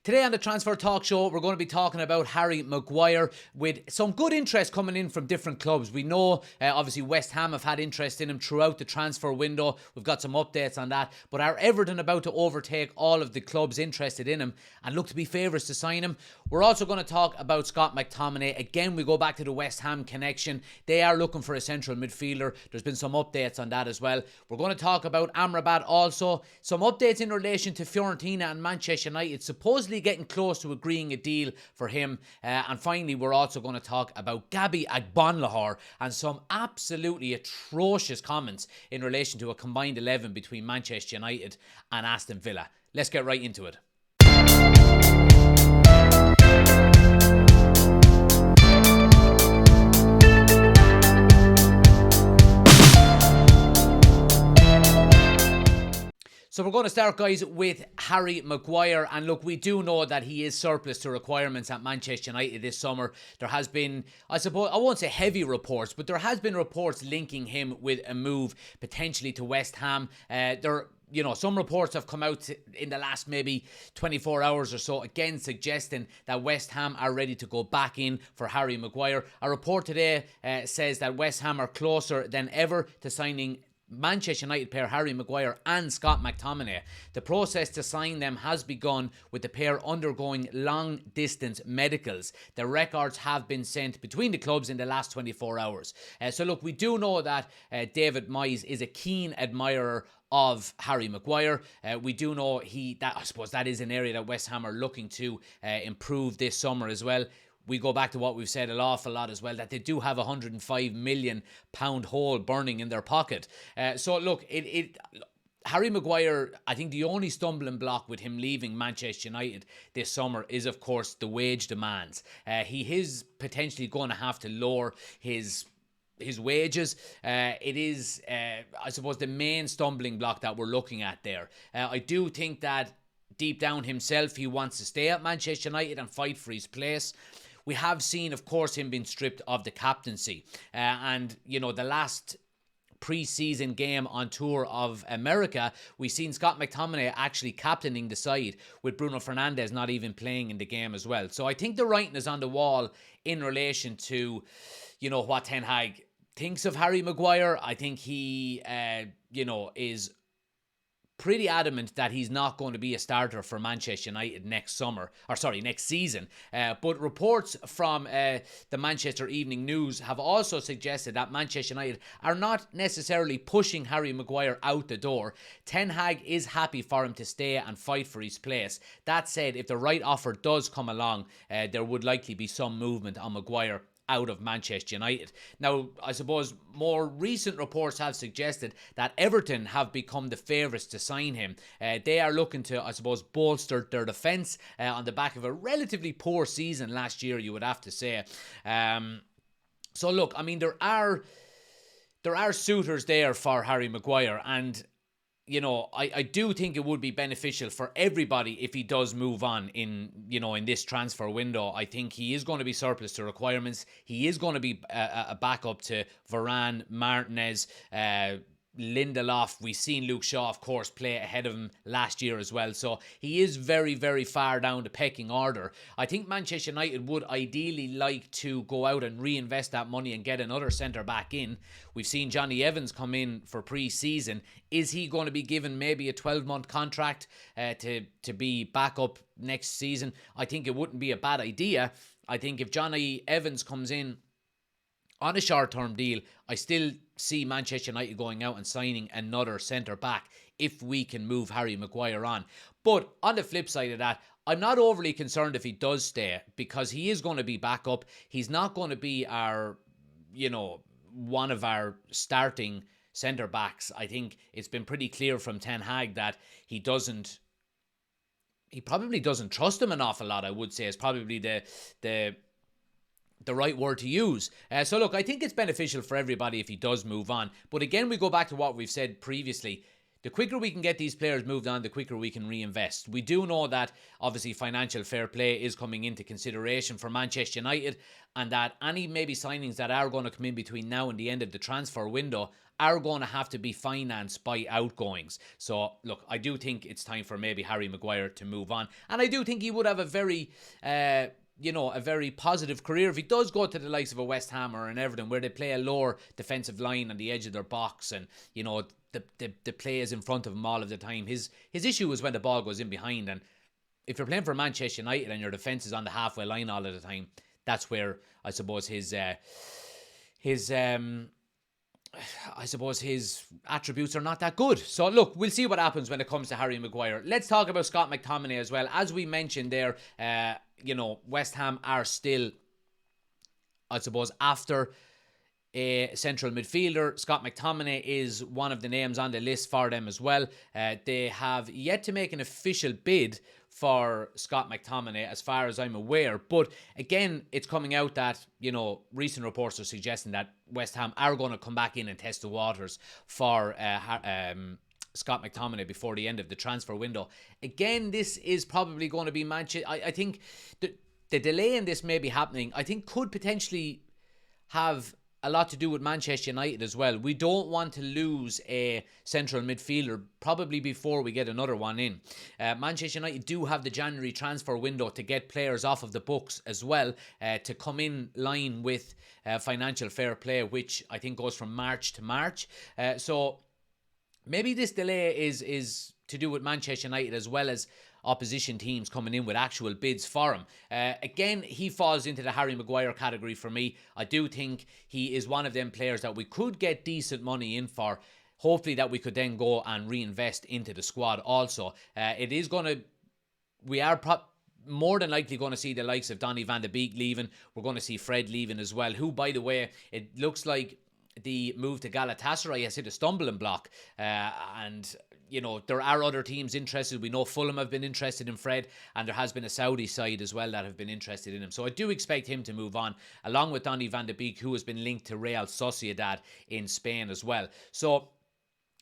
Today on the Transfer Talk Show, we're going to be talking about Harry Maguire with some good interest coming in from different clubs. We know, obviously, West Ham have had interest in him throughout the transfer window. We've got some updates on that. But are Everton about to overtake all of the clubs interested in him and look to be favourites to sign him? We're also going to talk about Scott McTominay. Again, we go back to the West Ham connection. They are looking for a central midfielder. There's been some updates on that as well. We're going to talk about Amrabat also. Some updates in relation to Fiorentina and Manchester United supposedly getting close to agreeing a deal for him. And finally, we're also going to talk about Gabby Agbonlahor and some absolutely atrocious comments in relation to a combined 11 between Manchester United and Aston Villa. Let's get right into it. So we're going to start, guys, with Harry Maguire. And look, we do know that he is surplus to requirements at Manchester United this summer. There has been, I suppose, I won't say heavy reports, but there has been reports linking him with a move potentially to West Ham. Some reports have come out in the last maybe 24 hours or so, again suggesting that West Ham are ready to go back in for Harry Maguire. A report today says that West Ham are closer than ever to signing Manchester United pair Harry Maguire and Scott McTominay. The process to sign them has begun, with the pair undergoing long-distance medicals. The records have been sent between the clubs in the last 24 hours. So look, we do know that David Moyes is a keen admirer of Harry Maguire. We do know I suppose that is an area that West Ham are looking to improve this summer as well. We go back to what we've said an awful lot as well, that they do have a £105 million hole burning in their pocket. So look, Harry Maguire, I think the only stumbling block with him leaving Manchester United this summer is, of course, the wage demands. He is potentially going to have to lower his wages. It is, I suppose, the main stumbling block that we're looking at there. I do think that deep down himself, he wants to stay at Manchester United and fight for his place. We have seen, of course, him being stripped of the captaincy. The last pre-season game on tour of America, we've seen Scott McTominay actually captaining the side, with Bruno Fernandes not even playing in the game as well. So I think the writing is on the wall in relation to, what Ten Hag thinks of Harry Maguire. I think he, is pretty adamant that he's not going to be a starter for Manchester United next season. But reports from the Manchester Evening News have also suggested that Manchester United are not necessarily pushing Harry Maguire out the door. Ten Hag is happy for him to stay and fight for his place. That said, if the right offer does come along, there would likely be some movement on Maguire out of Manchester United. Now, I suppose more recent reports have suggested that Everton have become the favourites to sign him. They are looking to, I suppose, bolster their defence on the back of a relatively poor season last year, you would have to say. So look, I mean, there are suitors there for Harry Maguire, and I do think it would be beneficial for everybody if he does move on in this transfer window. I think he is going to be surplus to requirements. He is going to be a backup to Varane, Martinez, Lindelof. We've seen Luke Shaw, of course, play ahead of him last year as well. So he is very, very far down the pecking order. I think Manchester United would ideally like to go out and reinvest that money and get another centre-back in. We've seen Johnny Evans come in for pre-season. Is he going to be given maybe a 12-month contract to be back up next season? I think it wouldn't be a bad idea. I think if Johnny Evans comes in on a short-term deal, I still see Manchester United going out and signing another centre-back if we can move Harry Maguire on. But on the flip side of that, I'm not overly concerned if he does stay, because he is going to be back up. He's not going to be one of our starting centre-backs. I think it's been pretty clear from Ten Hag that he probably doesn't trust him an awful lot, I would say, is probably the right word to use. So look, I think it's beneficial for everybody if he does move on. But again, we go back to what we've said previously. The quicker we can get these players moved on, the quicker we can reinvest. We do know that obviously financial fair play is coming into consideration for Manchester United, and that any maybe signings that are going to come in between now and the end of the transfer window are going to have to be financed by outgoings. So, look, I do think it's time for maybe Harry Maguire to move on. And I do think he would have a very, a very positive career if he does go to the likes of a West Ham or an Everton, where they play a lower defensive line on the edge of their box, and, the play is in front of him all of the time. His issue is when the ball goes in behind, and if you're playing for Manchester United and your defence is on the halfway line all of the time, that's where I suppose his attributes are not that good. So look, we'll see what happens when it comes to Harry Maguire. Let's talk about Scott McTominay as well. As we mentioned there, West Ham are still, I suppose, after a central midfielder. Scott McTominay is one of the names on the list for them as well. They have yet to make an official bid for Scott McTominay, as far as I'm aware. But again, it's coming out that, recent reports are suggesting that West Ham are going to come back in and test the waters for Scott McTominay before the end of the transfer window. Again, this is probably going to be Manchester. I think the delay in this may be happening, I think, could potentially have a lot to do with Manchester United as well. We don't want to lose a central midfielder probably before we get another one in. Manchester United do have the January transfer window to get players off of the books as well, to come in line with financial fair play, which I think goes from March to March. So maybe this delay is to do with Manchester United as well as opposition teams coming in with actual bids for him. Again, he falls into the Harry Maguire category for me. I do think he is one of them players that we could get decent money in for. Hopefully that we could then go and reinvest into the squad also. We are more than likely going to see the likes of Donny van de Beek leaving. We're going to see Fred leaving as well, who, by the way, it looks like the move to Galatasaray has hit a stumbling block. And there are other teams interested. We know Fulham have been interested in Fred, and there has been a Saudi side as well that have been interested in him. So I do expect him to move on, along with Donny van de Beek, who has been linked to Real Sociedad in Spain as well. So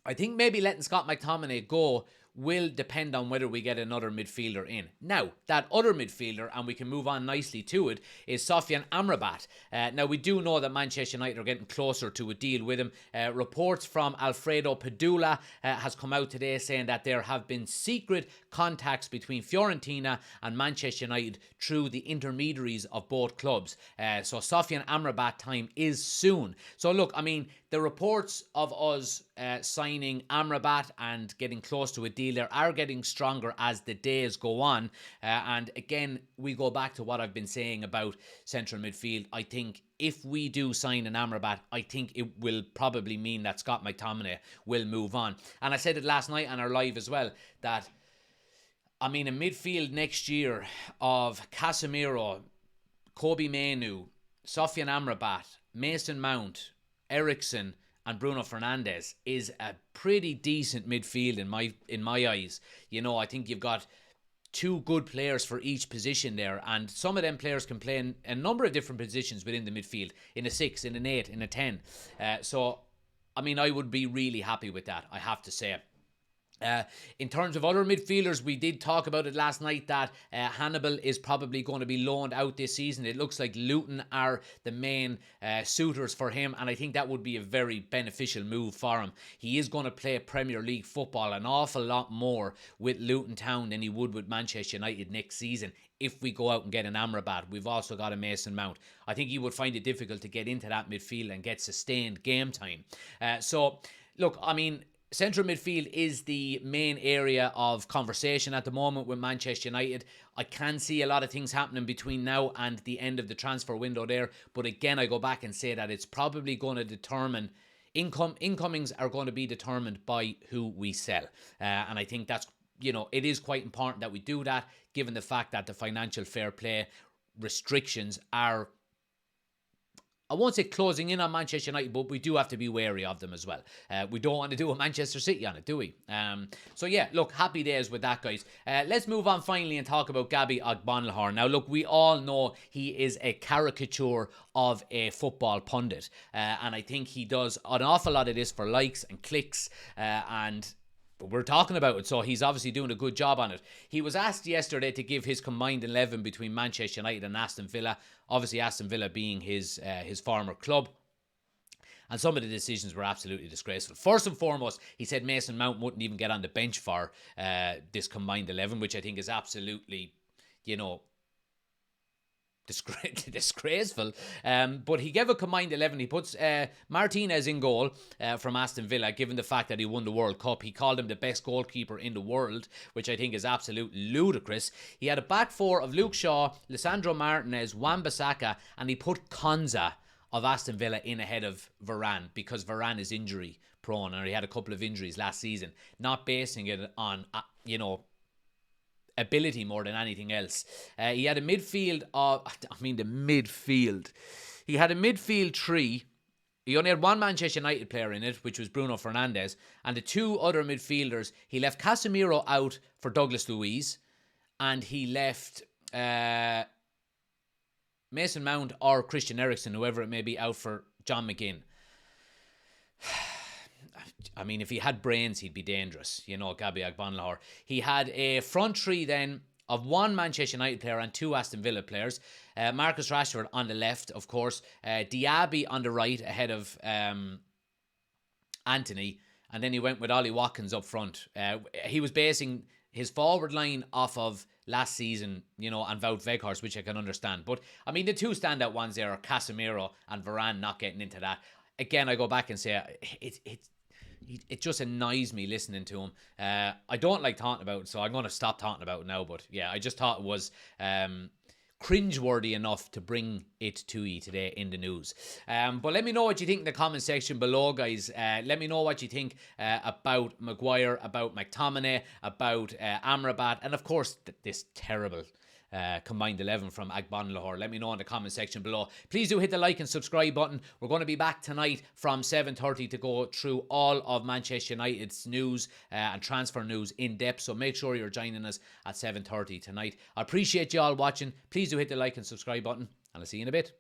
I think maybe letting Scott McTominay go will depend on whether we get another midfielder in. Now, that other midfielder, and we can move on nicely to it, is Sofyan Amrabat. Now, we do know that Manchester United are getting closer to a deal with him. Reports from Alfredo Padula has come out today saying that there have been secret contacts between Fiorentina and Manchester United through the intermediaries of both clubs. So Sofyan Amrabat time is soon. So look, the reports of us signing Amrabat and getting close to a deal there are getting stronger as the days go on. And again, we go back to what I've been saying about central midfield. I think if we do sign an Amrabat, I think it will probably mean that Scott McTominay will move on. And I said it last night on our live as well, that a midfield next year of Casemiro, Kobe Mainoo, Sofyan Amrabat, Mason Mount, Eriksen and Bruno Fernandes is a pretty decent midfield in my eyes. I think you've got two good players for each position there, and some of them players can play in a number of different positions within the midfield, in a 6, in an 8, in a 10. So I would be really happy with that, I have to say. In terms of other midfielders, we did talk about it last night that Hannibal is probably going to be loaned out this season. It looks like Luton are the main suitors for him, and I think that would be a very beneficial move for him. He is going to play Premier League football an awful lot more with Luton Town than he would with Manchester United next season. If we go out and get an Amrabat, we've also got a Mason Mount. I think he would find it difficult to get into that midfield and get sustained game time. So, look, central midfield is the main area of conversation at the moment with Manchester United. I can see a lot of things happening between now and the end of the transfer window there. But again, I go back and say that it's probably going to determine... Incomings are going to be determined by who we sell. And I think that's, it is quite important that we do that, given the fact that the financial fair play restrictions are... I won't say closing in on Manchester United, but we do have to be wary of them as well. We don't want to do a Manchester City on it, do we? So yeah, look, happy days with that, guys. Let's move on finally and talk about Gabby Ogbonlahor. Now, look, we all know he is a caricature of a football pundit. And I think he does an awful lot of this for likes and clicks and... we're talking about it, so he's obviously doing a good job on it. He was asked yesterday to give his combined 11 between Manchester United and Aston Villa. Obviously, Aston Villa being his former club. And some of the decisions were absolutely disgraceful. First and foremost, he said Mason Mount wouldn't even get on the bench for this combined 11, which I think is absolutely, disgraceful. But he gave a combined 11. He puts Martinez in goal from Aston Villa, given the fact that he won the World Cup. He called him the best goalkeeper in the world, which I think is absolutely ludicrous. He had a back four of Luke Shaw, Lisandro Martinez, Wan-Bissaka, and he put Konza of Aston Villa in ahead of Varane, because Varane is injury prone, and he had a couple of injuries last season, not basing it on, ability more than anything else. He had a midfield of, he had a midfield three. He only had one Manchester United player in it, which was Bruno Fernandes, and the two other midfielders, he left Casemiro out for Douglas Luiz, and he left Mason Mount or Christian Eriksen, whoever it may be, out for John McGinn. I mean, if he had brains, he'd be dangerous. Gabby Agbonlahor. He had a front three then of one Manchester United player and two Aston Villa players. Marcus Rashford on the left, of course. Diaby on the right ahead of Anthony. And then he went with Ollie Watkins up front. He was basing his forward line off of last season, and Wout Weghorst, which I can understand. But, I mean, the two standout ones there are Casemiro and Varane not getting into that. Again, I go back and say it just annoys me listening to him. I don't like talking about it, so I'm going to stop talking about it now. But yeah, I just thought it was cringeworthy enough to bring it to you today in the news. But let me know what you think in the comment section below, guys. Let me know what you think about Maguire, about McTominay, about Amrabat, and of course this terrible combined 11 from Agbonlahor. Let me know in the comment section below. Please do hit the like and subscribe button. We're going to be back tonight from 7:30 to go through all of Manchester United's news and transfer news in depth. So make sure you're joining us at 7:30 tonight. I appreciate you all watching. Please do hit the like and subscribe button, and I'll see you in a bit.